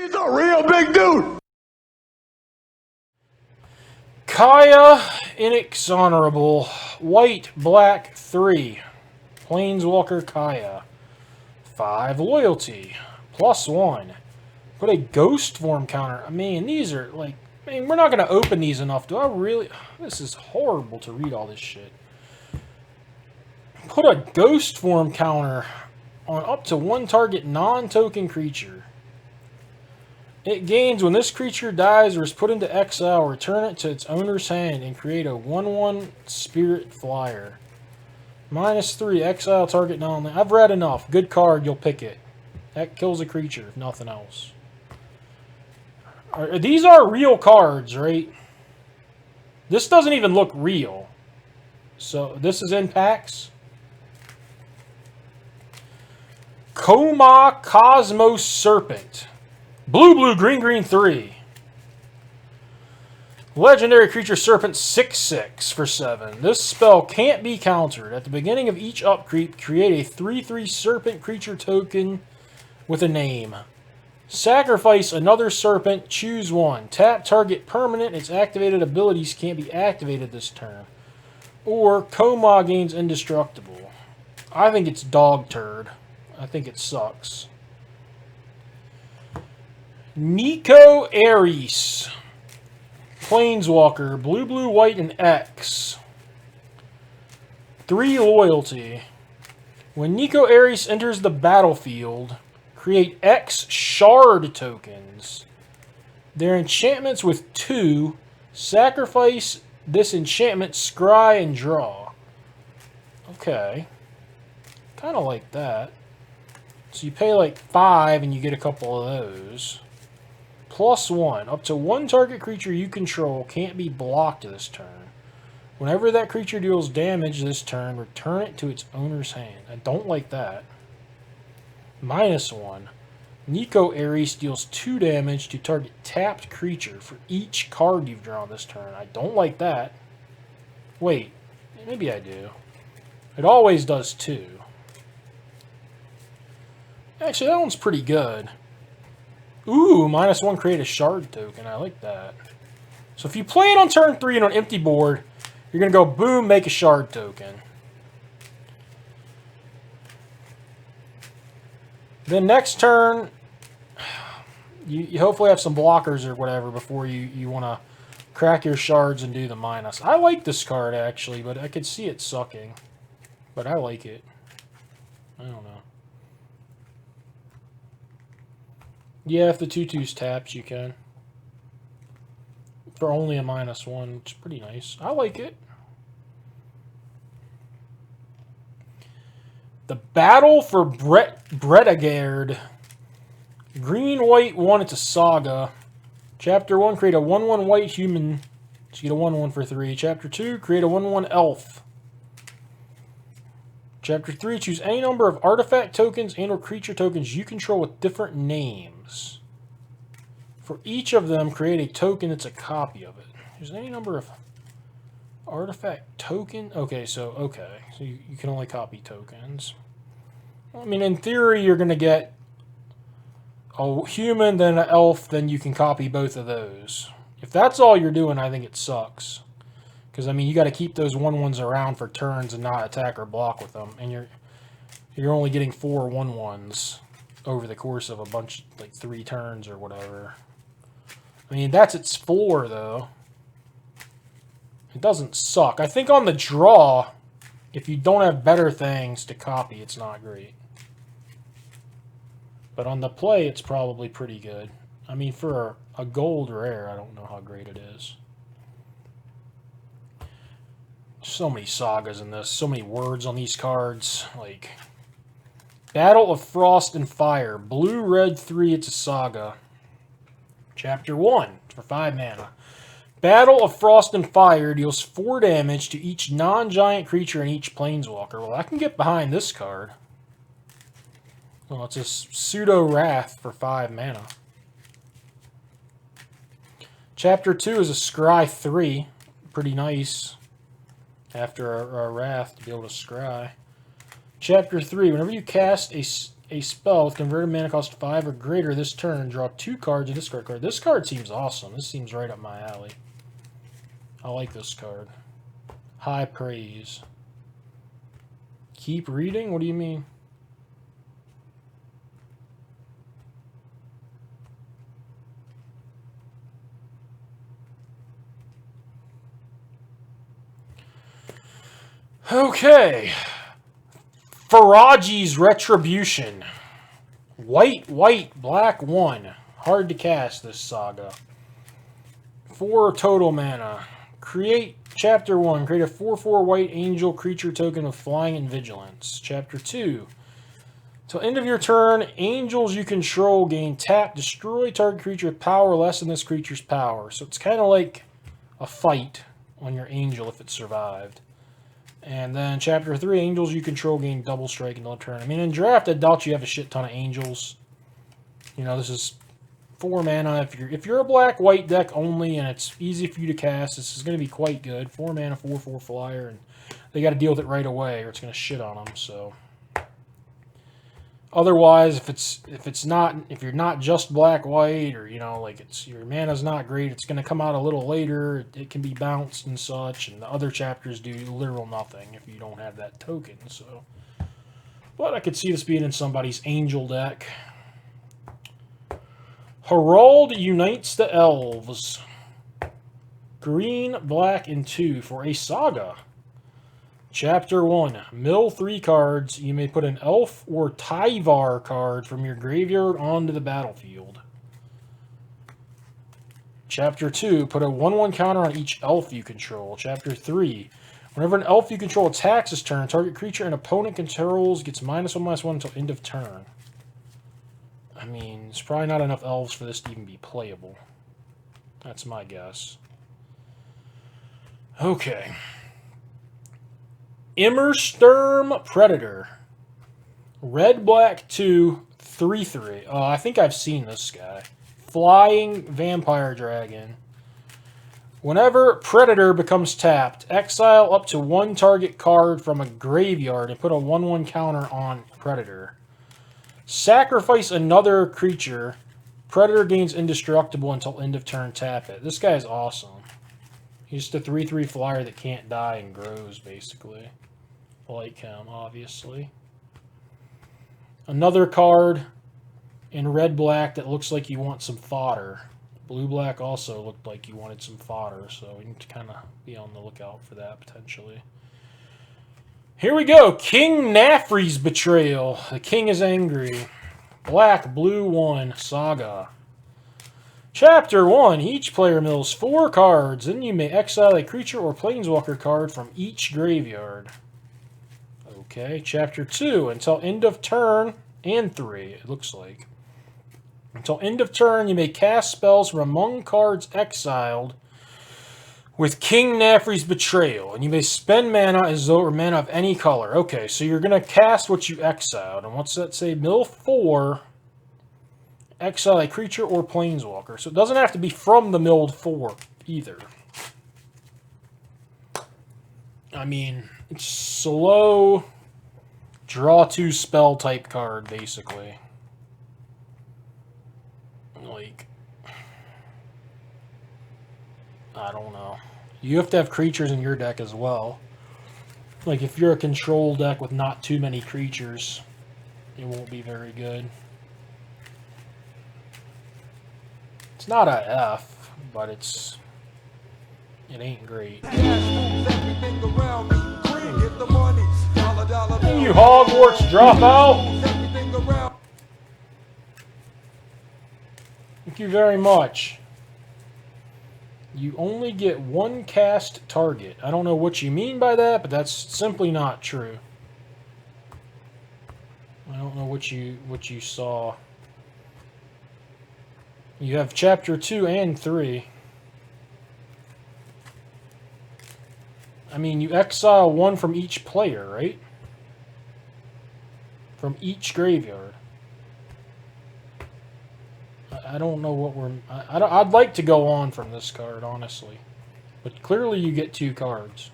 He's a real big dude! Kaya, Inexhonorable, White, Black, 3. Planeswalker Kaya. 5 Loyalty, +1. Put a Ghost Form counter. I mean, these are like... I mean, we're not going to open these enough. Do I really... This is horrible to read all this shit. Put a Ghost Form counter on up to 1 target non-token creature. It gains when this creature dies or is put into exile, return it to its owner's hand and create a 1/1 Spirit Flyer. -3, exile target non-land. I've read enough. Good card, you'll pick it. That kills a creature, if nothing else. These are real cards, right? This doesn't even look real. So, this is in packs. Koma Cosmos Serpent. Blue, green, 3. Legendary creature Serpent 6/6 for 7. This spell can't be countered. At the beginning of each upkeep, create a 3/3 Serpent creature token with a name. Sacrifice another Serpent, choose 1. Tap target permanent, its activated abilities can't be activated this turn. Or Koma gains indestructible. I think it's dog turd. I think it sucks. Nico Ares. Planeswalker. Blue, white, and X. 3 Loyalty. When Nico Ares enters the battlefield, create X shard tokens. They're enchantments with 2. Sacrifice this enchantment, scry, and draw. Okay. Kind of like that. So you pay like 5 and you get a couple of those. +1. Up to 1 target creature you control can't be blocked this turn. Whenever that creature deals damage this turn, return it to its owner's hand. I don't like that. -1. Nico Ares deals 2 damage to target tapped creature for each card you've drawn this turn. I don't like that. Wait, maybe I do. It always does 2. Actually, that one's pretty good. Ooh, -1, create a shard token. I like that. So if you play it on turn 3 and on an empty board, you're going to go boom, make a shard token. Then next turn, you hopefully have some blockers or whatever before you want to crack your shards and do the minus. I like this card actually, but I could see it sucking. But I like it. I don't know. Yeah, if the 2/2's tapped, you can. For only a -1, which is pretty nice. I like it. The Battle for Bretagard. Green, white, 1. It's a saga. Chapter 1, create a 1/1 white human. So you get a 1/1 for 3. Chapter 2, create a 1/1 elf. Chapter 3, choose any number of artifact tokens and or creature tokens you control with different names. For each of them, create a token that's a copy of it. There's any number of artifact token. Okay, so you can only copy tokens. I mean, in theory, you're going to get a human, then an elf, then you can copy both of those. If that's all you're doing, I think it sucks. Because, I mean, you got to keep those 1/1s around for turns and not attack or block with them. And you're only getting 4 1/1s over the course of a bunch, like 3 turns or whatever. I mean, that's its floor, though. It doesn't suck. I think on the draw, if you don't have better things to copy, it's not great. But on the play, it's probably pretty good. I mean, for a gold rare, I don't know how great it is. So many sagas in this. So many words on these cards. Like, Battle of Frost and Fire. Blue, red, 3. It's a saga. Chapter 1 for 5 mana. Battle of Frost and Fire deals 4 damage to each non-giant creature and each planeswalker. Well, I can get behind this card. Well, it's a pseudo-wrath for 5 mana. Chapter 2 is a Scry 3. Pretty nice. After a wrath to be able to scry. Chapter 3. Whenever you cast a spell with converted mana cost 5 or greater this turn. Draw 2 cards and discard card. This card seems awesome. This seems right up my alley. I like this card. High praise. Keep reading? What do you mean? Okay. Faraji's Retribution. White, black 1. Hard to cast this saga. 4 total mana. Create Chapter 1. Create a 4/4 white angel creature token with flying and vigilance. Chapter 2. Till end of your turn, angels you control gain tap, destroy target creature with power less than this creature's power. So it's kind of like a fight on your angel if it survived. And then Chapter 3, angels you control gain double strike until turn. I mean, in draft, I doubt you have a shit ton of angels. You know, this is 4 mana. If you're a black-white deck only and it's easy for you to cast, this is going to be quite good. 4 mana, 4/4 flyer, and they got to deal with it right away or it's going to shit on them. So, otherwise, if you're not just black-white or you know like your mana's not great, it's going to come out a little later. It can be bounced and such, and the other chapters do literal nothing if you don't have that token. So, but I could see this being in somebody's angel deck. Herald unites the elves. Green, black, and 2 for a saga. Chapter 1. Mill 3 cards. You may put an elf or Tyvar card from your graveyard onto the battlefield. Chapter 2. Put a 1/1 counter on each elf you control. Chapter 3. Whenever an elf you control attacks this turn, target creature an opponent controls gets -1/-1 until end of turn. I mean, it's probably not enough elves for this to even be playable. That's my guess. Okay. Immersturm Predator. Red, black, 2, 3/3. Oh, I think I've seen this guy. Flying Vampire Dragon. Whenever Predator becomes tapped, exile up to 1 target card from a graveyard and put a 1/1 counter on Predator. Sacrifice another creature. Predator gains indestructible until end of turn, tap it. This guy is awesome. He's just a 3/3 flyer that can't die and grows, basically. Like him, obviously. Another card in red-black that looks like you want some fodder. Blue-black also looked like you wanted some fodder, so you need to kind of be on the lookout for that, potentially. Here we go. King Nafri's Betrayal. The king is angry. Black, blue, 1. Saga. Chapter 1. Each player mills 4 cards. Then you may exile a creature or planeswalker card from each graveyard. Okay. Chapter 2. Until end of turn and 3, it looks like. Until end of turn, you may cast spells from among cards exiled with King Nafri's Betrayal, and you may spend mana as though it were mana of any color. Okay, so you're going to cast what you exiled, and what's that say? Mill 4, exile a creature or planeswalker. So it doesn't have to be from the milled 4 either. I mean, it's slow, draw 2 spell type card, basically. Like, I don't know. You have to have creatures in your deck as well. Like, if you're a control deck with not too many creatures, it won't be very good. It's not a F, but it ain't great. You Hogwarts dropout! Thank you very much. You only get 1 cast target. I don't know what you mean by that, but that's simply not true. I don't know what you saw. You have chapter 2 and 3. I mean, you exile 1 from each player, right? From each graveyard. I don't know what we're... I'd like to go on from this card, honestly. But clearly you get 2 cards.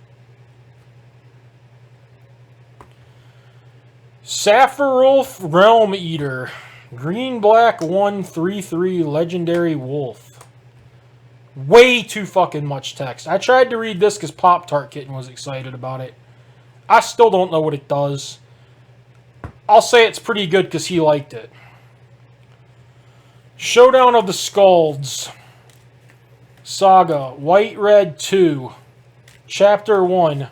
Saffirulf Realm Eater. Green black 1/3/3 legendary wolf. Way too fucking much text. I tried to read this because Pop-Tart Kitten was excited about it. I still don't know what it does. I'll say it's pretty good because he liked it. Showdown of the Skalds. Saga. White Red 2. Chapter 1.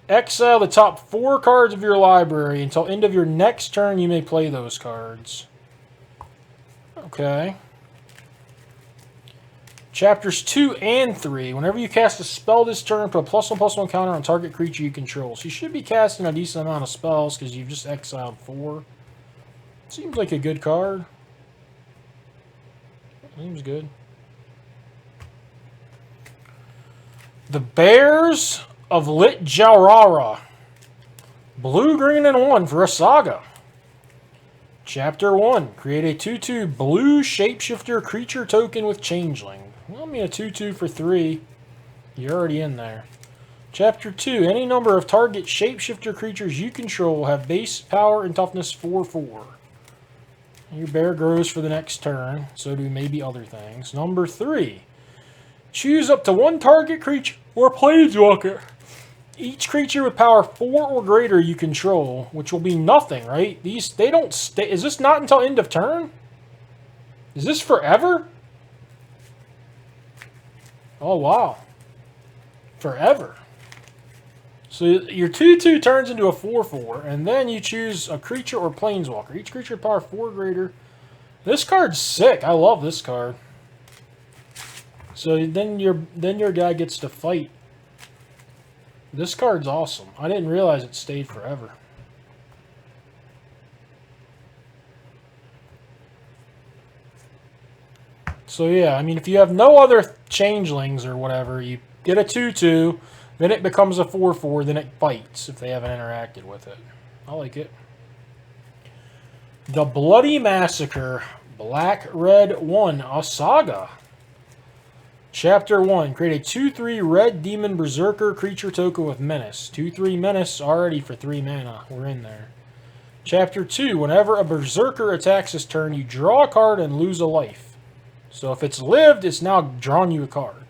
Exile the top 4 cards of your library. Until end of your next turn, you may play those cards. Okay. Chapters 2 and 3. Whenever you cast a spell this turn, put a +1/+1 counter on target creature you control. So you should be casting a decent amount of spells because you've just exiled 4. Seems like a good card. Seems good. The Bears of Lit Jarara. Blue, green, and 1 for a Saga. Chapter 1. Create a 2/2 blue shapeshifter creature token with Changeling. Well, I mean a 2/2 for 3. You're already in there. Chapter 2. Any number of target shapeshifter creatures you control will have base power and toughness 4/4. Your bear grows for the next turn. So do maybe other things. Number 3. Choose up to 1 target creature or planeswalker. Each creature with power 4 or greater you control, which will be nothing, right? They don't stay. Is this not until end of turn? Is this forever? Oh, wow. Forever. So your 2/2 turns into a 4/4, and then you choose a creature or planeswalker. Each creature with power 4 or greater. This card's sick. I love this card. So then your guy gets to fight. This card's awesome. I didn't realize it stayed forever. So yeah, I mean, if you have no other changelings or whatever, you get a 2/2, then it becomes a 4/4, then it fights if they haven't interacted with it. I like it. The Bloody Massacre. Black, red, 1. A Saga. Chapter 1. Create a 2/3 red demon berserker creature token with menace. 2/3 menace already for 3 mana. We're in there. Chapter 2. Whenever a berserker attacks this turn, you draw a card and lose a life. So if it's lived, it's now drawn you a card.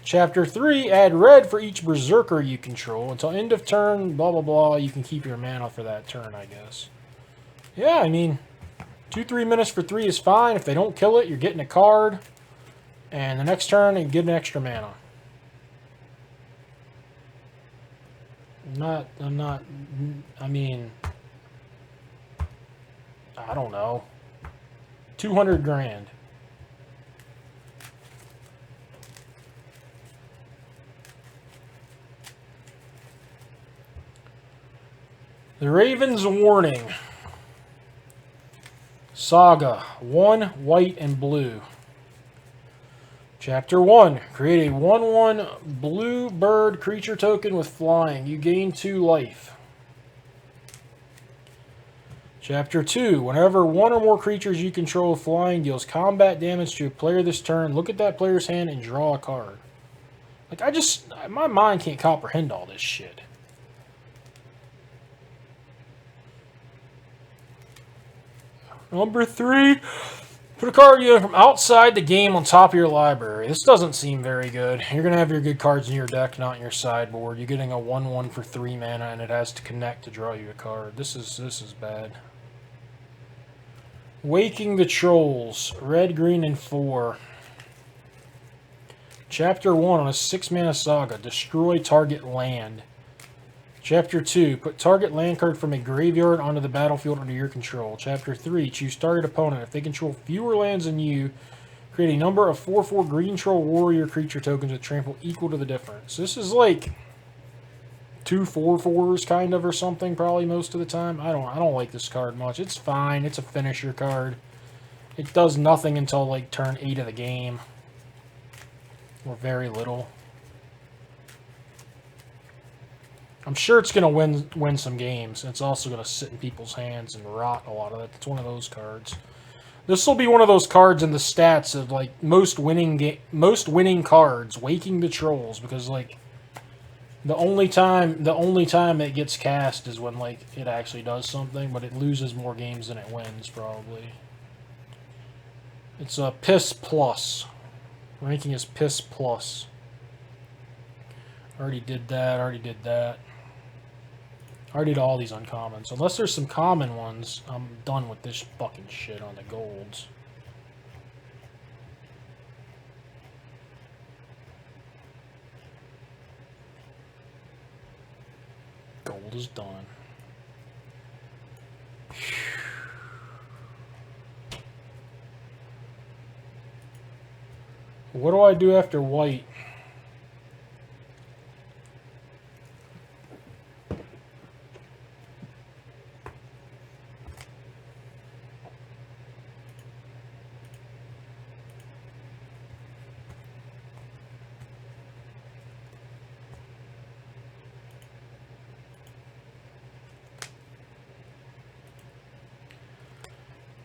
Chapter 3. Add red for each berserker you control. Until end of turn, blah blah blah. You can keep your mana for that turn, I guess. Yeah, I mean, 2/3 menace for 3 is fine. If they don't kill it, you're getting a card. And the next turn, you get an extra mana. I mean, I don't know. 200 grand. The Raven's Warning. Saga. 1, white, and blue. Chapter 1. Create a 1/1 blue bird creature token with flying. You gain 2 life. Chapter 2. Whenever 1 or more creatures you control with flying deals combat damage to a player this turn, look at that player's hand and draw a card. Like, my mind can't comprehend all this shit. Number 3. Put a card you from outside the game on top of your library. This doesn't seem very good. You're going to have your good cards in your deck, not in your sideboard. You're getting a 1/1 for 3 mana, and it has to connect to draw you a card. This is bad. Waking the Trolls. Red, green, and 4. Chapter 1 on a 6-mana saga. Destroy target land. Chapter 2. Put target land card from a graveyard onto the battlefield under your control. Chapter 3. Choose target opponent. If they control fewer lands than you, create a number of 4/4 green troll warrior creature tokens with trample equal to the difference. This is like 2 4/4s kind of or something probably most of the time. I don't like this card much. It's fine. It's a finisher card. It does nothing until like turn 8 of the game. Or very little. I'm sure it's going to win some games. It's also going to sit in people's hands and rot a lot of that. It's one of those cards. This will be one of those cards in the stats of like most winning cards, Waking the Trolls, because like The only time it gets cast is when like it actually does something, but it loses more games than it wins probably. It's a Piss Plus. Ranking is Piss Plus. Already did that. Already did that. Already did all these uncommons. Unless there's some common ones, I'm done with this fucking shit on the golds. Gold is done. What do I do after white?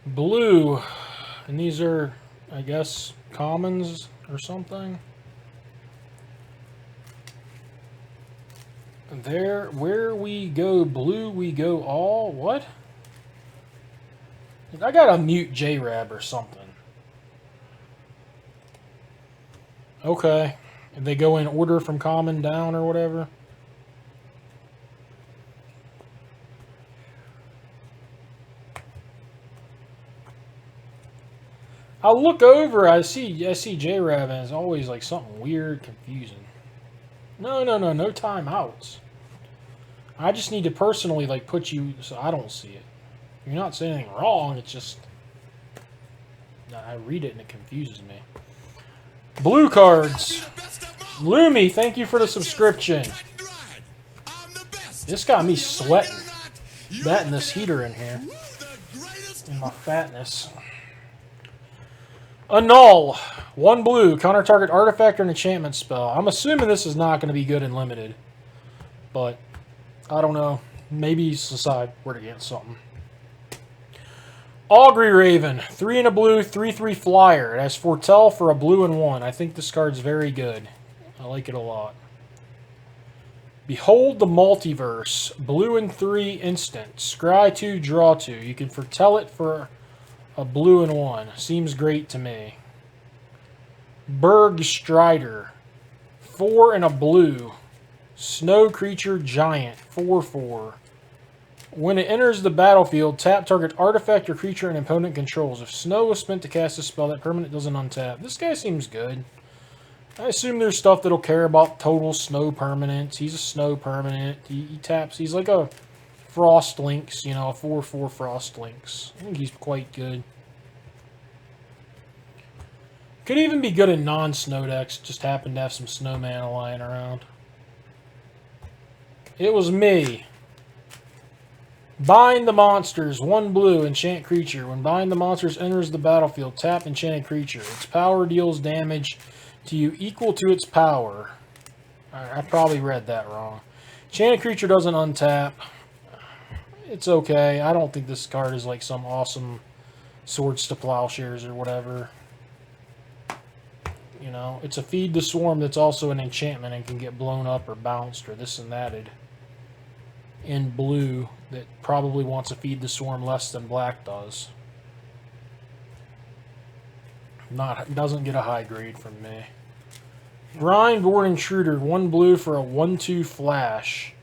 Blue, and these are, I guess, commons or something. There, where we go blue, we go all. What? I gotta mute JRAB or something. Okay, and they go in order from common down or whatever. I'll look over. I see JRAB, and it's always like something weird, confusing. No timeouts. I just need to personally like put you so I don't see it. You're not saying anything wrong. It's just I read it and it confuses me. Blue cards. Loomy, thank you for the subscription. This got me sweating. That and this heater in here. And my fatness. Annul. 1 blue. Counter target artifact or an enchantment spell. I'm assuming this is not going to be good in limited. But, I don't know. Maybe decide where to get something. Augury Raven. 3 and a blue, 3/3 flyer. It has foretell for a blue and 1. I think this card's very good. I like it a lot. Behold the Multiverse. Blue and 3 instant. Scry 2, draw 2. You can foretell it for a blue and 1. Seems great to me. Berg Strider. 4 and a blue. Snow creature giant. 4/4. When it enters the battlefield, tap target artifact or creature an opponent controls. If snow was spent to cast a spell, that permanent doesn't untap. This guy seems good. I assume there's stuff that'll care about total snow permanents. He's a snow permanent. He taps. He's like a Frost Lynx, you know, a 4/4 Frost Lynx. I think he's quite good. Could even be good in non-snow decks. Just happen to have some snowman lying around. It was me. Bind the monsters. 1 blue, enchant creature. When bind the monsters enters the battlefield, tap enchanted creature. Its power deals damage to you equal to its power. I probably read that wrong. Enchanted creature doesn't untap. It's okay. I don't think this card is like some awesome Swords to Plowshares or whatever. You know, it's a Feed the Swarm that's also an enchantment and can get blown up or bounced or this and thatted. In blue, that probably wants to Feed the Swarm less than black does. Doesn't get a high grade from me. Brineborn Intruder, 1 blue for a 1/2 flash.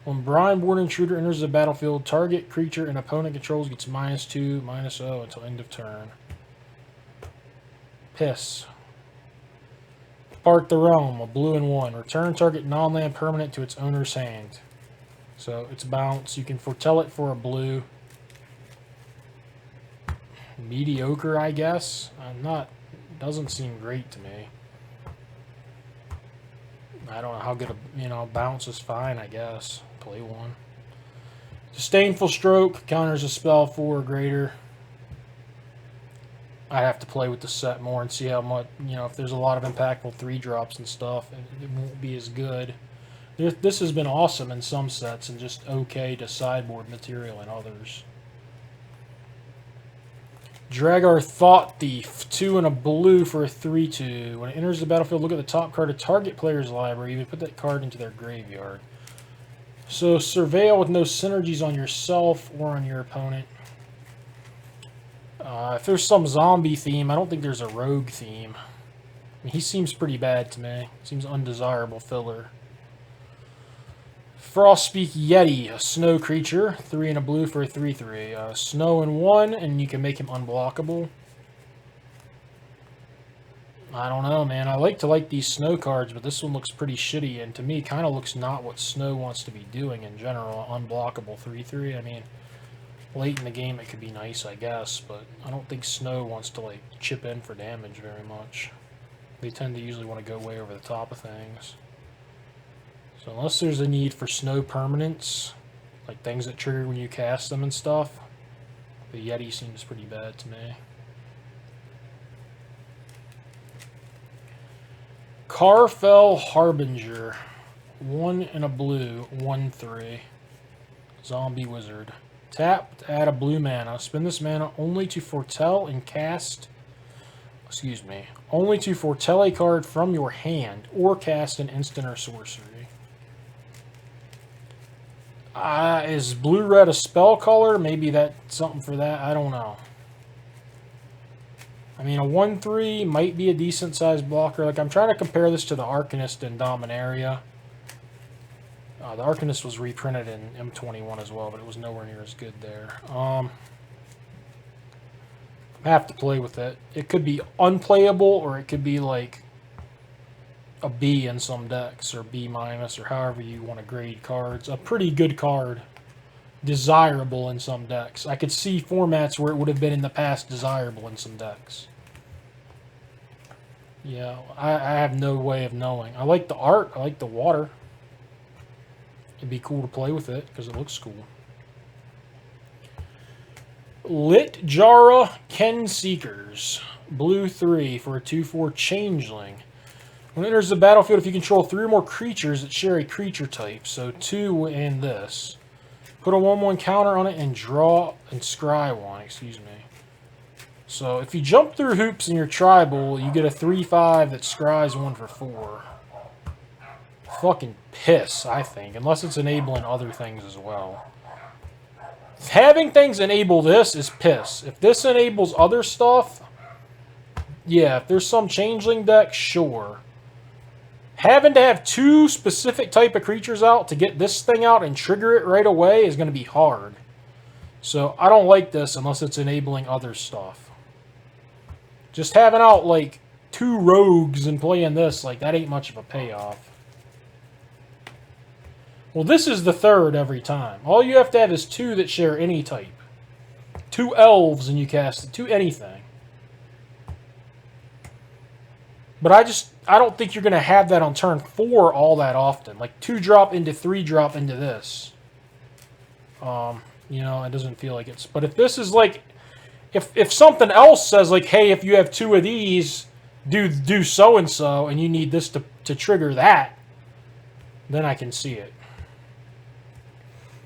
When Brineborn Intruder enters the battlefield, target creature and opponent controls gets -2, -0 until end of turn. Piss. Part the Realm, a blue and 1. Return target non-land permanent to its owner's hand. So it's bounce. You can foretell it for a blue. Mediocre, I guess. Doesn't seem great to me. I don't know how good a, bounce is fine, I guess. Play 1. Disdainful Stroke counters a spell 4 or greater. I have to play with the set more and see how much, if there's a lot of impactful 3-drops and stuff, it won't be as good. This has been awesome in some sets and just okay to sideboard material in others. Dragar Thought Thief, 2 and a blue for a 3/2. When it enters the battlefield, look at the top card of target player's library. You can put that card into their graveyard. So Surveil with no synergies on yourself or on your opponent. If there's some zombie theme, I don't think there's a rogue theme. I mean, he seems pretty bad to me. Seems undesirable filler. Frostspeak Yeti, a snow creature, 3 and a blue for a 3/3. Snow and 1, and you can make him unblockable. I don't know, man. I like to like these snow cards, but this one looks pretty shitty, and to me, kind of looks not what snow wants to be doing in general. Unblockable 3/3. I mean, late in the game it could be nice, I guess, but I don't think snow wants to like chip in for damage very much. They tend to usually want to go way over the top of things. So unless there's a need for snow permanents, like things that trigger when you cast them and stuff, the Yeti seems pretty bad to me. Carfell Harbinger, 1 and a blue, 1/3. Zombie Wizard. Tap to add a blue mana. Spend this mana only to foretell and cast... Excuse me. Only to foretell a card from your hand or cast an instant or sorcery. Is blue-red a spell color? Maybe that's something for that. I don't know. I mean, a 1/3 might be a decent-sized blocker. Like, I'm trying to compare this to the Arcanist in Dominaria. The Arcanist was reprinted in M21 as well, but it was nowhere near as good there. I have to play with it. It could be unplayable, or it could be like a B in some decks, or B-, or however you want to grade cards. A pretty good card. Desirable in some decks. I could see formats where it would have been in the past desirable in some decks. Yeah, I have no way of knowing. I like the art. I like the water. It'd be cool to play with it because it looks cool. Lit Jara Ken Seekers. Blue 3 for a 2/4 changeling. When it enters the battlefield, if you control 3 or more creatures that share a creature type, so 2 and this, put a 1/1 counter on it and draw and scry 1, excuse me. So if you jump through hoops in your tribal, you get a 3/5 that scries 1 for 4. Fucking piss, I think, unless it's enabling other things as well. Having things enable this is piss. If this enables other stuff, yeah, if there's some changeling deck, sure. Having to have 2 specific type of creatures out to get this thing out and trigger it right away is going to be hard. So I don't like this unless it's enabling other stuff. Just having out like 2 rogues and playing this, like that ain't much of a payoff. Well, this is the 3rd every time. All you have to have is 2 that share any type. 2 elves and you cast it. 2 anything. But I don't think you're going to have that on turn 4 all that often. Like 2-drop into 3-drop into this. You know, it doesn't feel like it's... But if this is like... If something else says like, hey, if you have 2 of these, do so-and-so, and you need this to trigger that, then I can see it.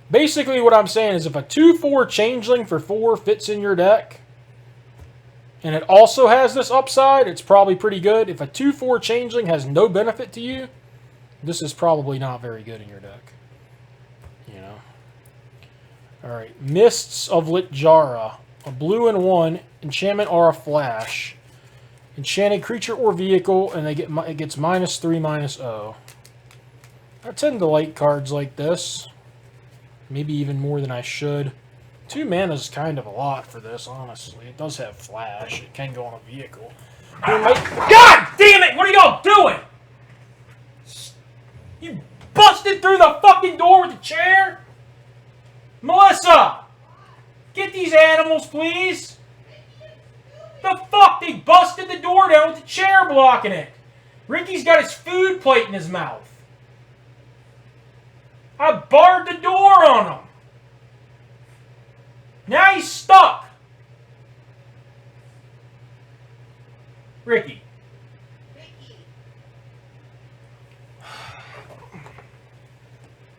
Basically what I'm saying is if a 2/4 changeling for 4 fits in your deck, and it also has this upside, it's probably pretty good. If a 2/4 changeling has no benefit to you, this is probably not very good in your deck. You know? Alright. Mists of Lit Jara. A blue and 1, enchantment aura flash. Enchant a creature or vehicle, and it gets -3/-0. I tend to like cards like this. Maybe even more than I should. 2 mana is kind of a lot for this, honestly. It does have flash. It can go on a vehicle. God damn it! What are y'all doing? You busted through the fucking door with the chair? Melissa! Get these animals, please! The fuck? They busted the door down with the chair blocking it. Ricky's got his food plate in his mouth. I barred the door on him. Now he's stuck. Ricky.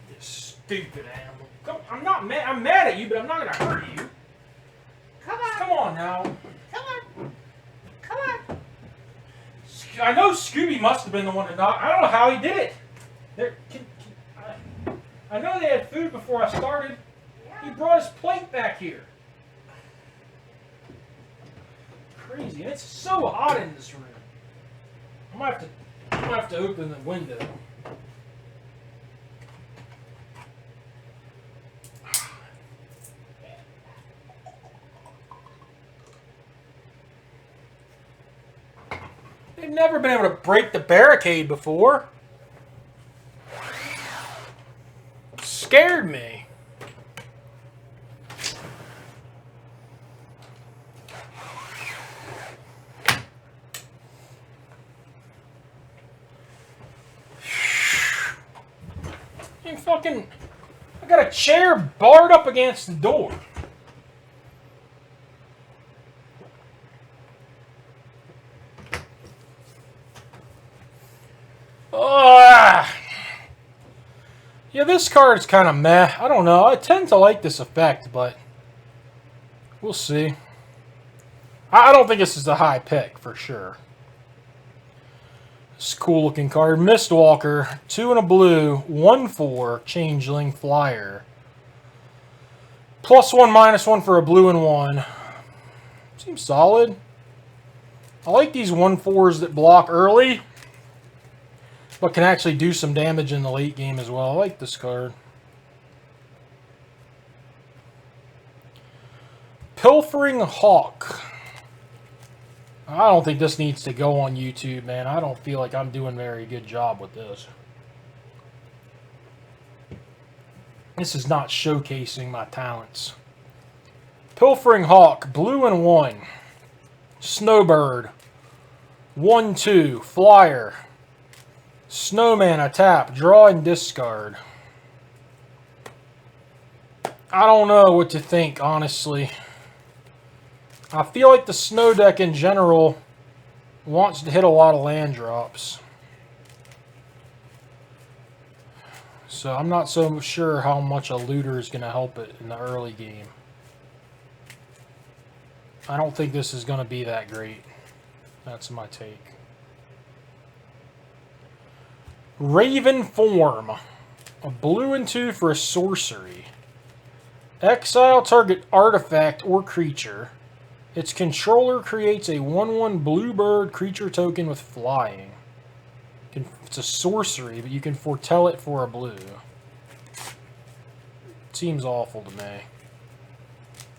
You stupid animal. I'm not mad. I'm mad at you, but I'm not gonna hurt you. Come on now. I know Scooby must have been the one to knock. I don't know how he did it. I know they had food before I started. He brought his plate back here. Crazy. And it's so hot in this room. I'm gonna have to open the window. They've never been able to break the barricade before. Scared me. And fucking, I got a chair barred up against the door. Yeah, this card is kind of meh. I don't know. I tend to like this effect, but we'll see. I don't think this is a high pick for sure. It's a cool looking card. Mistwalker, 2 and a blue, 1/4, changeling flyer. +1, -1 for a blue and 1. Seems solid. I like these 1/4s that block early, but can actually do some damage in the late game as well. I like this card. Pilfering Hawk. I don't think this needs to go on YouTube, man. I don't feel like I'm doing a very good job with this. This is not showcasing my talents. Pilfering Hawk, blue and 1. Snowbird, 1/2, flyer. Snowman, a tap, draw and discard. I don't know what to think, honestly. I feel like the snow deck in general wants to hit a lot of land drops. So I'm not so sure how much a looter is going to help it in the early game. I don't think this is going to be that great. That's my take. Raven Form. A blue and 2 for a sorcery. Exile target artifact or creature. Its controller creates a 1/1 bluebird creature token with flying. It's a sorcery, but you can foretell it for a blue. Seems awful to me.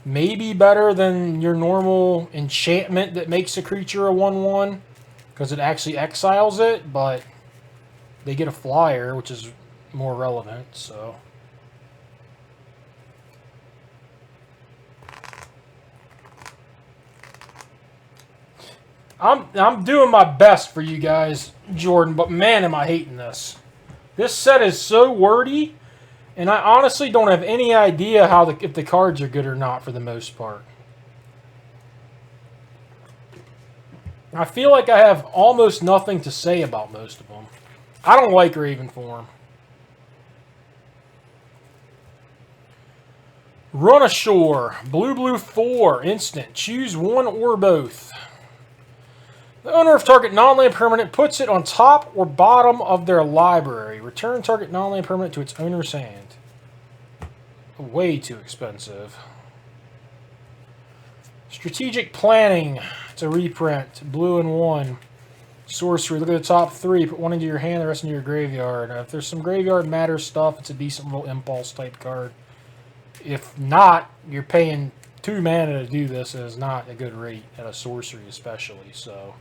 Maybe better than your normal enchantment that makes a creature a 1/1, because it actually exiles it, but they get a flyer, which is more relevant, so. I'm doing my best for you guys, Jordan, but man, am I hating this. This set is so wordy, and I honestly don't have any idea how if the cards are good or not for the most part. I feel like I have almost nothing to say about most of them. I don't like Raven Form. Run Ashore. Blue 4. Instant. Choose one or both. The owner of target non-land permanent puts it on top or bottom of their library. Return target non-land permanent to its owner's hand. Way too expensive. Strategic Planning. It's a reprint. Blue and 1. Sorcery. Look at the top 3. Put 1 into your hand, the rest into your graveyard. If there's some graveyard matter stuff, it's a decent little impulse type card. If not, you're paying 2 mana to do this. It is not a good rate at a sorcery especially. So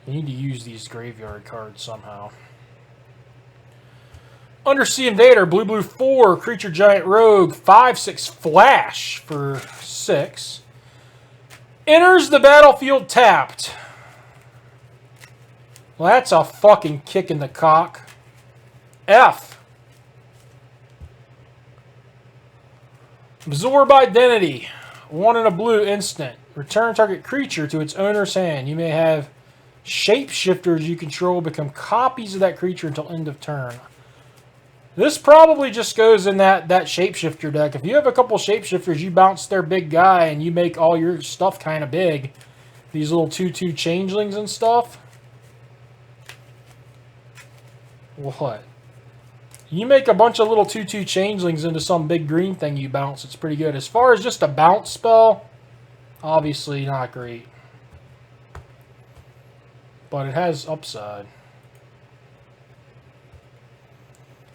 you need to use these graveyard cards somehow. Undersea Invader. Blue 4. Creature Giant Rogue. 5/6 flash for 6. Enters the battlefield tapped. Well, that's a fucking kick in the cock. F. Absorb Identity. 1 and a blue instant. Return target creature to its owner's hand. You may have shapeshifters you control become copies of that creature until end of turn. This probably just goes in that shapeshifter deck. If you have a couple shapeshifters, you bounce their big guy and you make all your stuff kind of big. These little 2/2 changelings and stuff. What? You make a bunch of little 2/2 changelings into some big green thing you bounce, it's pretty good. As far as just a bounce spell, obviously not great. But it has upside.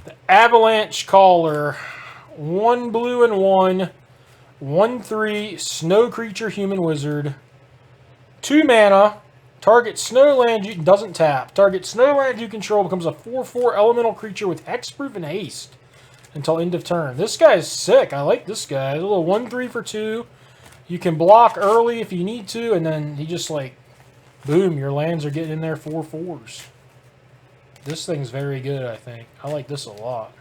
The Avalanche Caller. 1 blue and 1. 1/3 snow creature human wizard. 2 mana. Target snow land you doesn't tap. Target snow land you control becomes a 4/4 elemental creature with hexproof and haste until end of turn. This guy is sick. I like this guy. A little 1/3 for 2. You can block early if you need to, and then he just like boom, your lands are getting in there 4/4s. This thing's very good, I think. I like this a lot.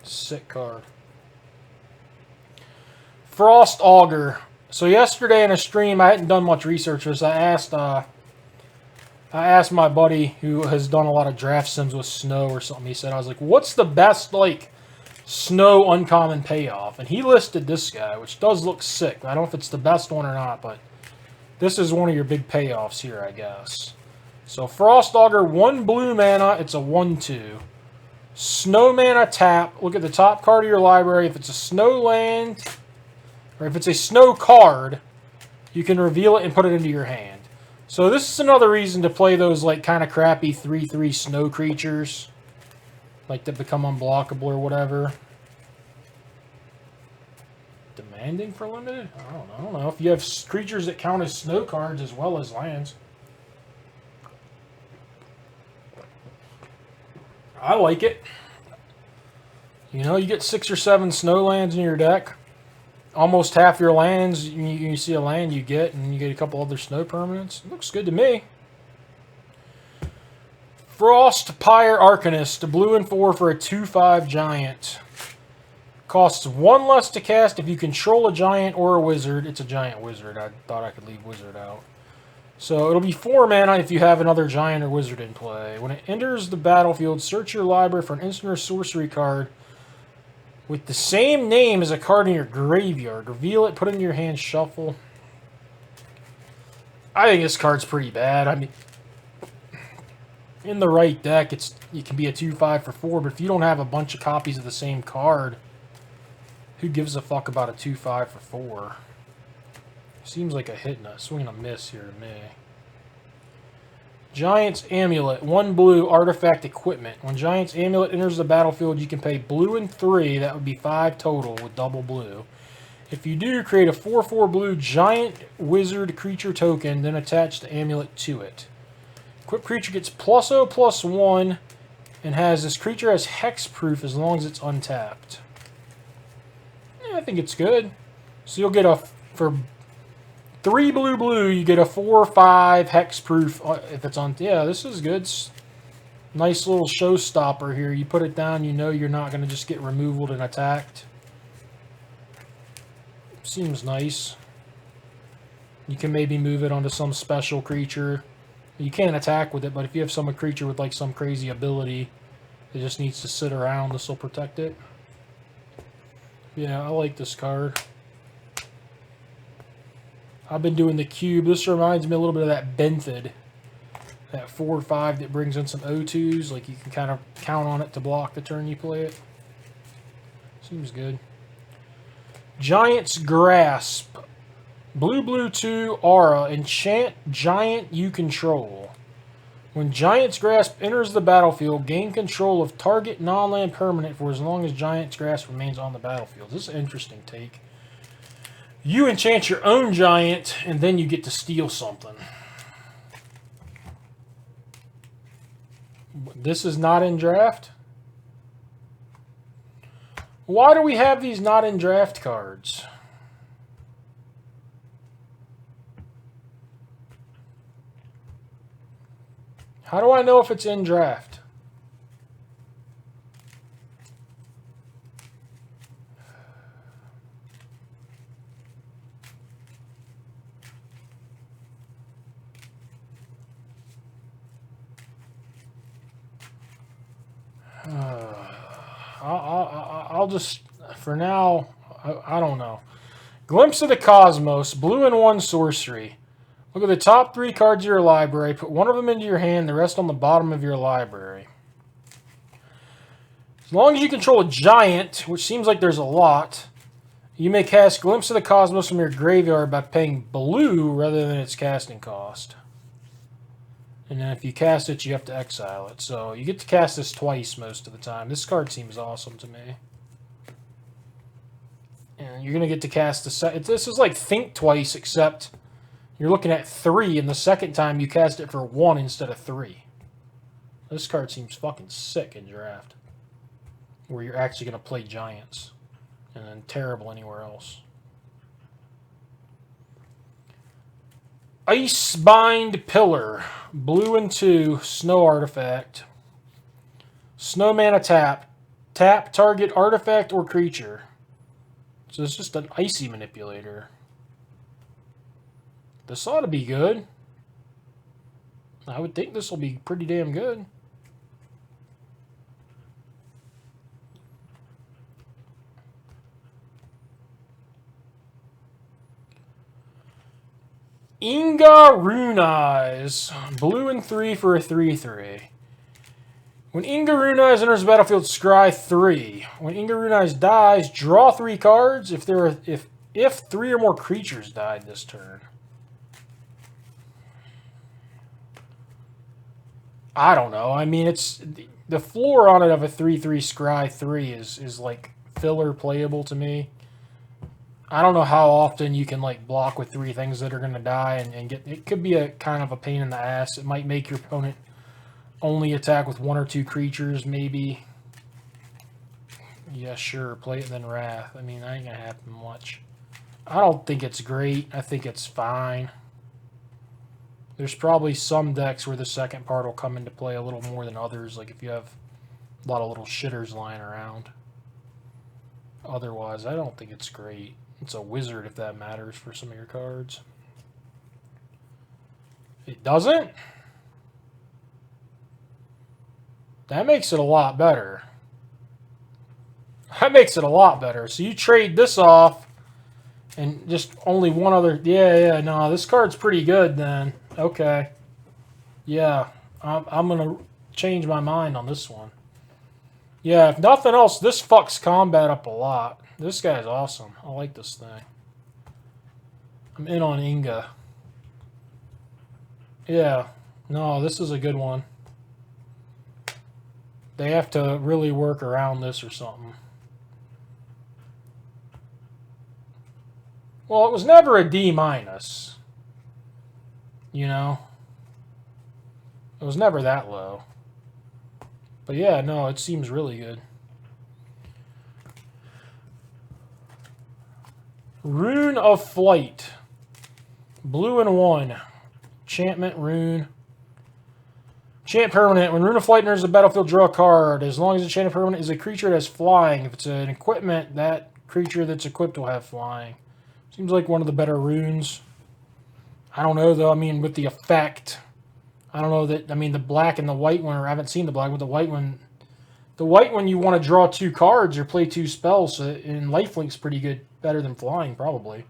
Sick card. Frost Augur. So yesterday in a stream, I hadn't done much research for this. I asked my buddy who has done a lot of draft sims with snow or something. He said, I was like, what's the best like snow uncommon payoff? And he listed this guy, which does look sick. I don't know if it's the best one or not, but this is one of your big payoffs here, I guess. So Frost Augur, 1 blue mana. It's a 1/2. Snow mana tap. Look at the top card of your library. If it's a snow land, or if it's a snow card, you can reveal it and put it into your hand. So this is another reason to play those like kind of crappy 3/3 snow creatures. Like that become unblockable or whatever. Demanding for limited? I don't know. If you have creatures that count as snow cards as well as lands. I like it. You know, you get 6 or 7 snow lands in your deck. Almost half your lands, you see a land you get, and you get a couple other snow permanents. It looks good to me. Frostpire Arcanist, blue and 4 for a 2/5 giant. Costs 1 less to cast if you control a giant or a wizard. It's a giant wizard. I thought I could leave wizard out. So it'll be 4 mana if you have another giant or wizard in play. When it enters the battlefield, search your library for an instant or sorcery card with the same name as a card in your graveyard. Reveal it, put it in your hand, shuffle. I think this card's pretty bad. I mean, in the right deck, it can be a 2/5 for 4, but if you don't have a bunch of copies of the same card, who gives a fuck about a 2/5 for 4? Seems like a hit and a swing and a miss here to me. Giant's Amulet, 1 blue, artifact equipment. When Giant's Amulet enters the battlefield, you can pay blue and 3. That would be 5 total with double blue. If you do, create a 4/4 blue giant wizard creature token, then attach the amulet to it. Equipped creature gets +0/+1 and this creature has hexproof as long as it's untapped. Yeah, I think it's good. So you'll get for 3 blue, you get a 4/5 hexproof if it's on. Yeah, this is good. Nice little showstopper here. You put it down, you know you're not going to just get removaled and attacked. Seems nice. You can maybe move it onto some special creature. You can't attack with it, but if you have some creature with like some crazy ability, it just needs to sit around, this will protect it. Yeah, I like this card. I've been doing the cube. This reminds me a little bit of that Benthid. That 4/5 that brings in some O2s. Like you can kind of count on it to block the turn you play it. Seems good. Giant's Grasp. Blue 2 aura. Enchant giant you control. When Giant's Grasp enters the battlefield, gain control of target non-land permanent for as long as Giant's Grasp remains on the battlefield. This is an interesting take. You enchant your own giant, and then you get to steal something. This is not in draft? Why do we have these not in draft cards? How do I know if it's in draft? I'll just, for now, I don't know. Glimpse of the Cosmos, blue and 1 sorcery. Look at the top 3 cards of your library. Put one of them into your hand, the rest on the bottom of your library. As long as you control a giant, which seems like there's a lot, you may cast Glimpse of the Cosmos from your graveyard by paying blue rather than its casting cost. And then if you cast it, you have to exile it. So you get to cast this twice most of the time. This card seems awesome to me. And you're going to get to cast the second. This is like Think Twice, except you're looking at 3, and the second time you cast it for 1 instead of 3. This card seems fucking sick in draft, where you're actually going to play giants, and then terrible anywhere else. Icebind Pillar, blue and 2, snow artifact. Snow mana tap. Tap target artifact or creature. So it's just an icy manipulator. This ought to be good. I would think this will be pretty damn good. Inga Rune Eyes, blue and 3 for a 3/3. When Inga Rune Eyes enters the battlefield, scry 3. When Inga Rune Eyes dies, draw 3 cards if 3 or more creatures died this turn. I don't know. I mean, it's the floor on it of a 3/3 scry 3 is like filler playable to me. I don't know how often you can like block with 3 things that are going to die and get. It could be a kind of a pain in the ass. It might make your opponent only attack with 1 or 2 creatures, maybe. Yeah, sure. Play it then Wrath. I mean, that ain't going to happen much. I don't think it's great. I think it's fine. There's probably some decks where the second part will come into play a little more than others, like if you have a lot of little shitters lying around. Otherwise, I don't think it's great. It's a wizard if that matters for some of your cards. It doesn't? That makes it a lot better. That makes it a lot better. So you trade this off and just only one other... Yeah, no, this card's pretty good then. Okay. Yeah, I'm going to change my mind on this one. Yeah, if nothing else, this fucks combat up a lot. This guy's awesome. I like this thing. I'm in on Inga. Yeah. No, this is a good one. They have to really work around this or something. Well, it was never a D-. You know? It was never that low. But yeah, no, it seems really good. Rune of Flight. Blue and 1. Enchantment rune. Enchant permanent. When Rune of Flight enters the battlefield, draw a card. As long as the enchanted permanent is a creature that has flying. If it's an equipment, that creature that's equipped will have flying. Seems like one of the better runes. I don't know, though. I mean, with the effect... I don't know that... I mean, the black and the white one... Or I haven't seen the black, but the white one... The white one, you want to draw 2 cards or play 2 spells. And Lifelink's pretty good. Better than flying, probably.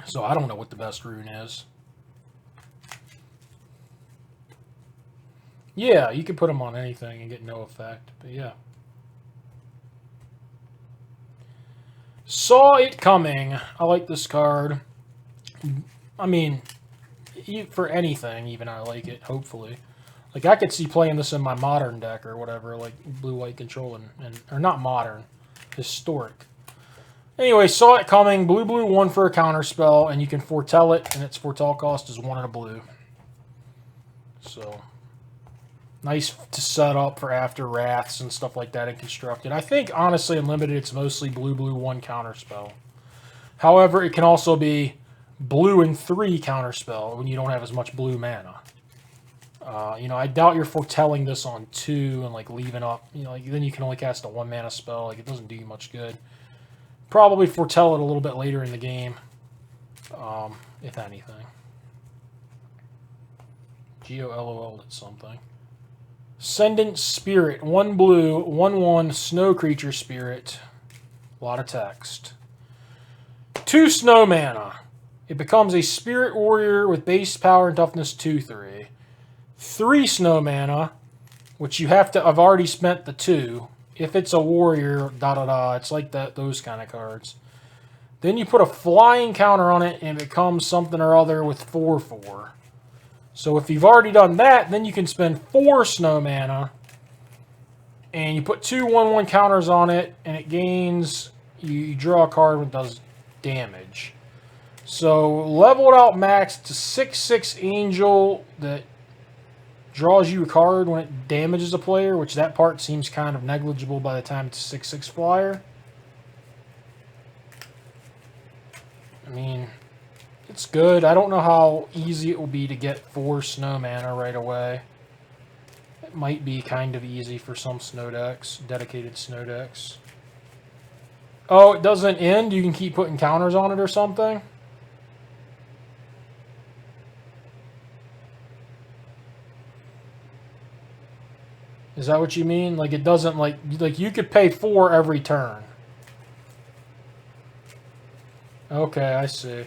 So I don't know what the best rune is. Yeah, you could put them on anything and get no effect. But yeah. Saw It Coming. I like this card. I mean, for anything, even I like it, hopefully. Like, I could see playing this in my modern deck or whatever, like blue-white control, or not modern, historic. Anyway, Saw It Coming, blue, 1 for a counter spell, and you can foretell it, and its foretell cost is 1 and a blue. So, nice to set up for after Wraths and stuff like that in Constructed. I think, honestly, in Limited, it's mostly blue, 1 counter spell. However, it can also be blue and 3 counter spell when you don't have as much blue mana. You know, I doubt you're foretelling this on 2 and like leaving up. You know, like, then you can only cast a 1 mana spell. Like, it doesn't do you much good. Probably foretell it a little bit later in the game, if anything. Geo-LOL'd at something. Ascendant Spirit, 1 blue, 1/1 snow creature spirit. A lot of text. 2 snow mana. It becomes a spirit warrior with base power and toughness 2/3. 3 snow mana. which you have to have already spent the 2. If it's a warrior, da-da-da, it's like that, those kind of cards. Then you put a flying counter on it, and it becomes something or other with 4/4. So if you've already done that, then you can spend 4 snow mana, and you put 2 1/1 counters on it, and it gains, you draw a card when it does damage. So leveled out max to 6/6 angel that draws you a card when it damages a player, which that part seems kind of negligible by the time it's a 6/6 flyer. I mean, it's good. I don't know how easy it will be to get 4 snow mana right away. It might be kind of easy for some snow decks, dedicated snow decks. Oh, it doesn't end? You can keep putting counters on it or something? Is that what you mean? Like it doesn't, like you could pay 4 every turn. Okay, I see.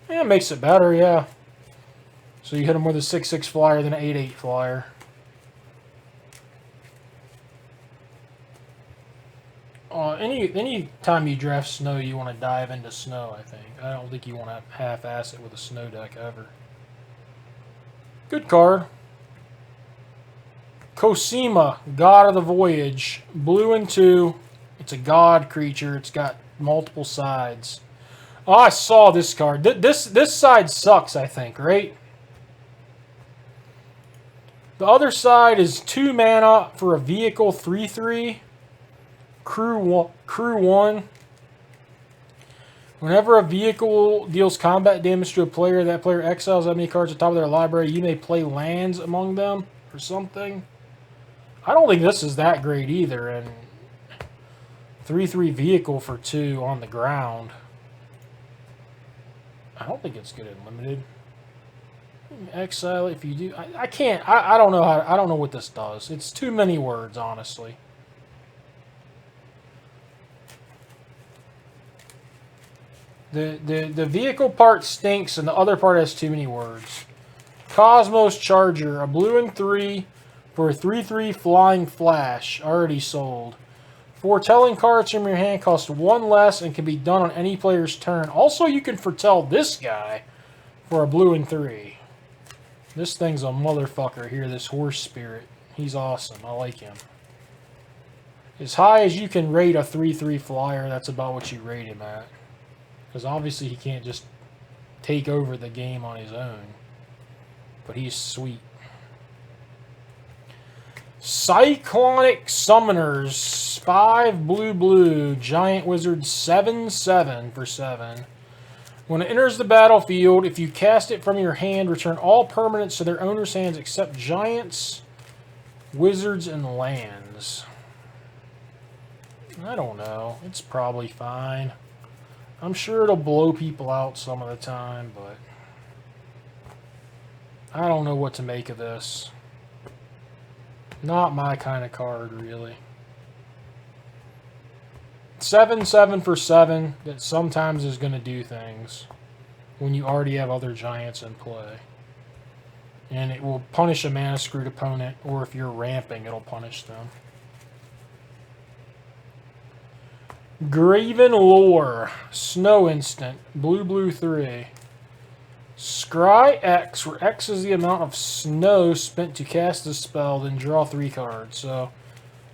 Yeah, it makes it better, yeah. So you hit them with a 6/6 flyer, then an 8/8 flyer. Any time you draft snow, you want to dive into snow, I think. I don't think you want to half-ass it with a snow deck ever. Good card. Cosima, God of the Voyage. Blue and 2. It's a god creature. It's got multiple sides. Oh, I saw this card. This side sucks, I think, right? The other side is 2 mana for a vehicle 3/3. Crew 1. Whenever a vehicle deals combat damage to a player, that player exiles that many cards at the top of their library. You may play lands among them or something. I don't think this is that great either. And 3/3 vehicle for 2 on the ground. I don't think it's good in limited. Exile if you do. I can't. I don't know how. I don't know what this does. It's too many words, honestly. The vehicle part stinks, and the other part has too many words. Cosmos Charger, a blue and 3 for a 3/3 flying flash, already sold. Foretelling cards from your hand cost 1 less and can be done on any player's turn. Also, you can foretell this guy for a blue and 3. This thing's a motherfucker here, this horse spirit. He's awesome. I like him. As high as you can rate a 3/3 flyer, that's about what you rate him at. Because obviously he can't just take over the game on his own. But he's sweet. Cyclonic Summoners. 5 blue. Giant Wizard 7/7 for 7. When it enters the battlefield, if you cast it from your hand, return all permanents to their owner's hands except giants, wizards, and lands. I don't know. It's probably fine. I'm sure it'll blow people out some of the time, but I don't know what to make of this. Not my kind of card, really. 7/7 for 7 that sometimes is going to do things when you already have other giants in play. And it will punish a mana screwed opponent, or if you're ramping, it'll punish them. Graven Lore, Snow Instant, blue 3. Scry X, where X is the amount of snow spent to cast the spell, then draw 3 cards. So,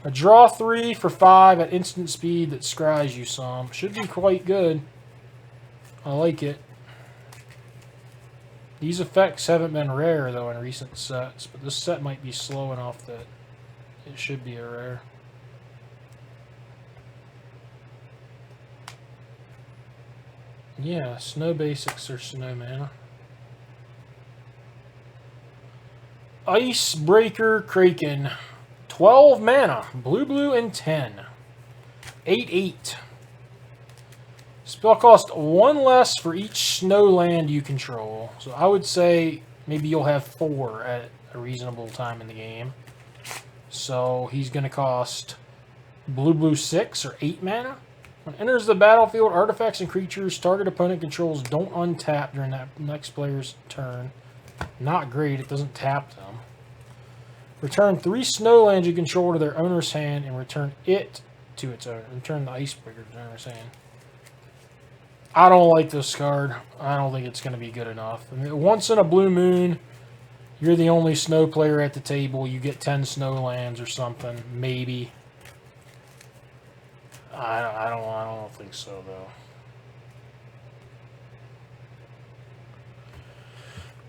a draw 3 for 5 at instant speed that scries you some. Should be quite good. I like it. These effects haven't been rare, though, in recent sets, but this set might be slow enough that it should be a rare. Yeah, snow basics or snow mana. Icebreaker Kraken. 12 mana. Blue and 10. 8/8. Spell cost 1 less for each snow land you control. So I would say maybe you'll have 4 at a reasonable time in the game. So he's going to cost blue 6 or 8 mana. When it enters the battlefield, artifacts and creatures target opponent controls don't untap during that next player's turn. Not great, it doesn't tap them. Return 3 snowlands you control to their owner's hand and return it to its owner. Return the icebreaker to the owner's hand. I don't like this card. I don't think it's going to be good enough. I mean, once in a blue moon, you're the only snow player at the table. You get 10 snowlands or something, maybe. I don't think so though.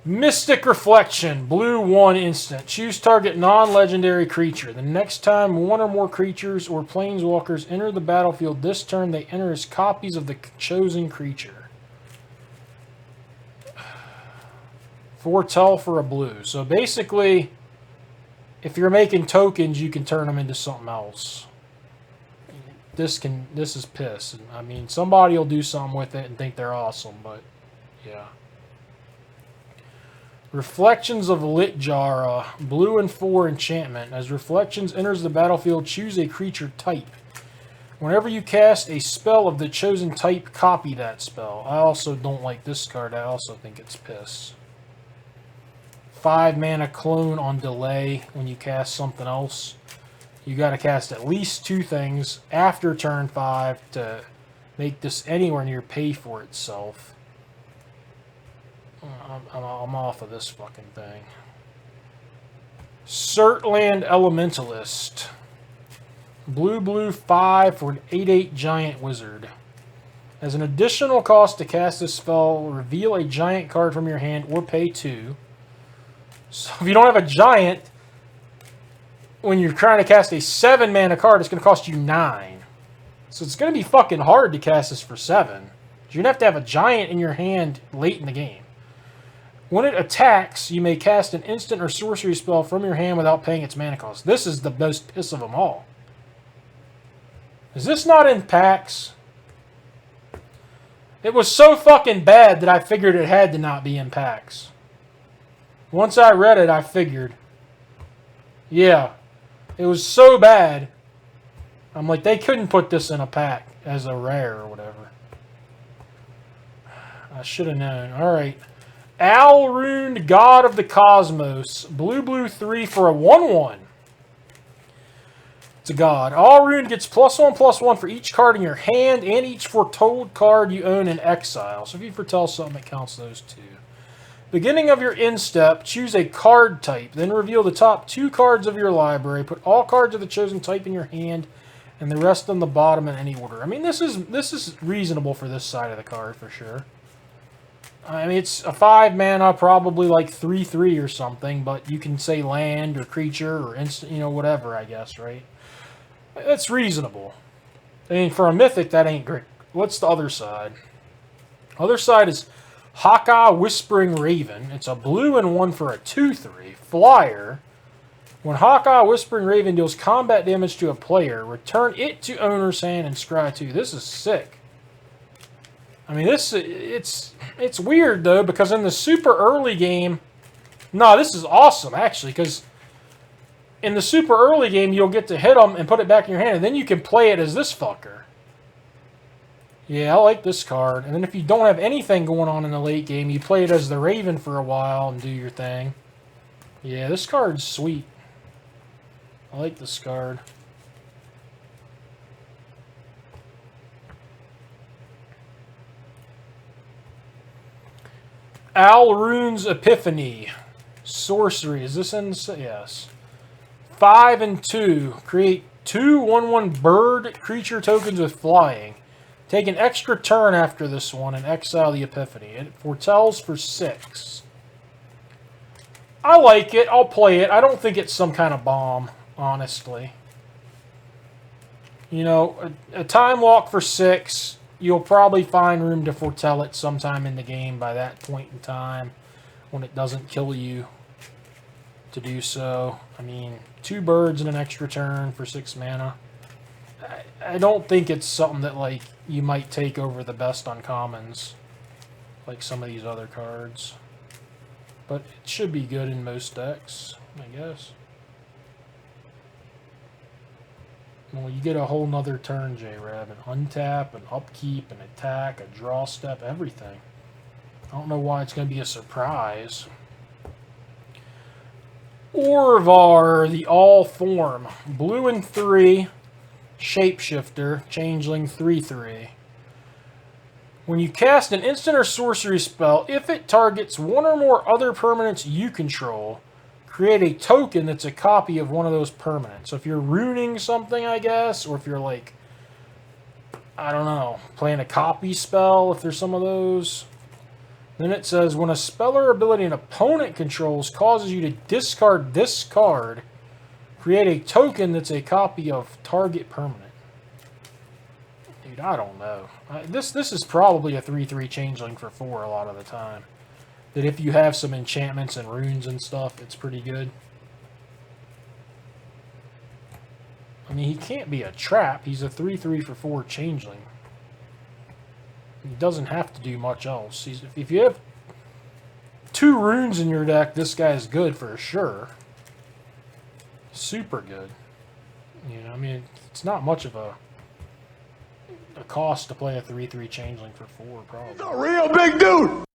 Mystic Reflection, blue 1 instant. Choose target non-legendary creature. The next time one or more creatures or planeswalkers enter the battlefield this turn, they enter as copies of the chosen creature. Foretell for a blue. So basically, if you're making tokens, you can turn them into something else. This is piss. I mean, somebody will do something with it and think they're awesome, but yeah. Reflections of Litjara, blue and 4 enchantment. As Reflections enters the battlefield, choose a creature type. Whenever you cast a spell of the chosen type, copy that spell. I also don't like this card. I also think it's piss. 5 mana clone on delay when you cast something else. You got to cast at least 2 things after turn 5 to make this anywhere near pay for itself. I'm off of this fucking thing. Surtland Elementalist. Blue 5 for an 8/8 giant wizard. As an additional cost to cast this spell, reveal a giant card from your hand or pay 2. So if you don't have a giant, when you're trying to cast a 7 mana card, it's going to cost you 9. So it's going to be fucking hard to cast this for 7. You're going to have a giant in your hand late in the game. When it attacks, you may cast an instant or sorcery spell from your hand without paying its mana cost. This is the most piss of them all. Is this not in packs? It was so fucking bad that I figured it had to not be in packs. Once I read it, I figured. Yeah. It was so bad. I'm like, they couldn't put this in a pack as a rare or whatever. I should have known. Alright. Alrune, God of the Cosmos. Blue 3 for a 1/1. It's a god. Alrune gets +1/+1 for each card in your hand and each foretold card you own in exile. So if you foretell something, it counts those 2. Beginning of your end step, choose a card type. Then reveal the top 2 cards of your library. Put all cards of the chosen type in your hand and the rest on the bottom in any order. I mean, this is reasonable for this side of the card for sure. I mean, it's a 5 mana, probably like 3/3 or something, but you can say land or creature or instant, you know, whatever, I guess, right? That's reasonable. I mean, for a mythic, that ain't great. What's the other side? Other side is Haka Whispering Raven. It's a blue and 1 for a 2/3 flyer. When Haka Whispering Raven deals combat damage to a player, return it to owner's hand and scry 2. This is sick. I mean, it's weird, though, because in the super early game... No, this is awesome, actually, because in the super early game, you'll get to hit them and put it back in your hand, and then you can play it as this fucker. Yeah, I like this card. And then if you don't have anything going on in the late game, you play it as the Raven for a while and do your thing. Yeah, this card's sweet. I like this card. Alrune's Epiphany. Sorcery. Is this in? Yes. 5 and 2. Create 2 1/1 bird creature tokens with flying. Take an extra turn after this one and exile the Epiphany. It foretells for 6. I like it. I'll play it. I don't think it's some kind of bomb, honestly. You know, a time walk for 6... You'll probably find room to foretell it sometime in the game by that point in time when it doesn't kill you to do so. I mean, 2 birds and an extra turn for 6 mana. I don't think it's something that, like, you might take over the best uncommons like some of these other cards. But it should be good in most decks, I guess. Well, you get a whole nother turn, J-Rab. An untap, an upkeep, an attack, a draw step, everything. I don't know why it's going to be a surprise. Orvar, the all form. Blue and 3, shapeshifter, changeling 3/3. When you cast an instant or sorcery spell, if it targets one or more other permanents you control, create a token that's a copy of one of those permanents. So if you're ruining something, I guess, or if you're like, I don't know, playing a copy spell, if there's some of those. Then it says, when a spell or ability an opponent controls causes you to discard this card, create a token that's a copy of target permanent. Dude, I don't know. This is probably a 3/3 changeling for 4 a lot of the time. That if you have some enchantments and runes and stuff, it's pretty good. I mean, he can't be a trap. He's a 3/3 for 4 changeling. He doesn't have to do much else. If you have 2 runes in your deck, this guy's good for sure. Super good. You know, I mean, it's not much of a cost to play a 3/3 changeling for 4, probably. He's a real big dude!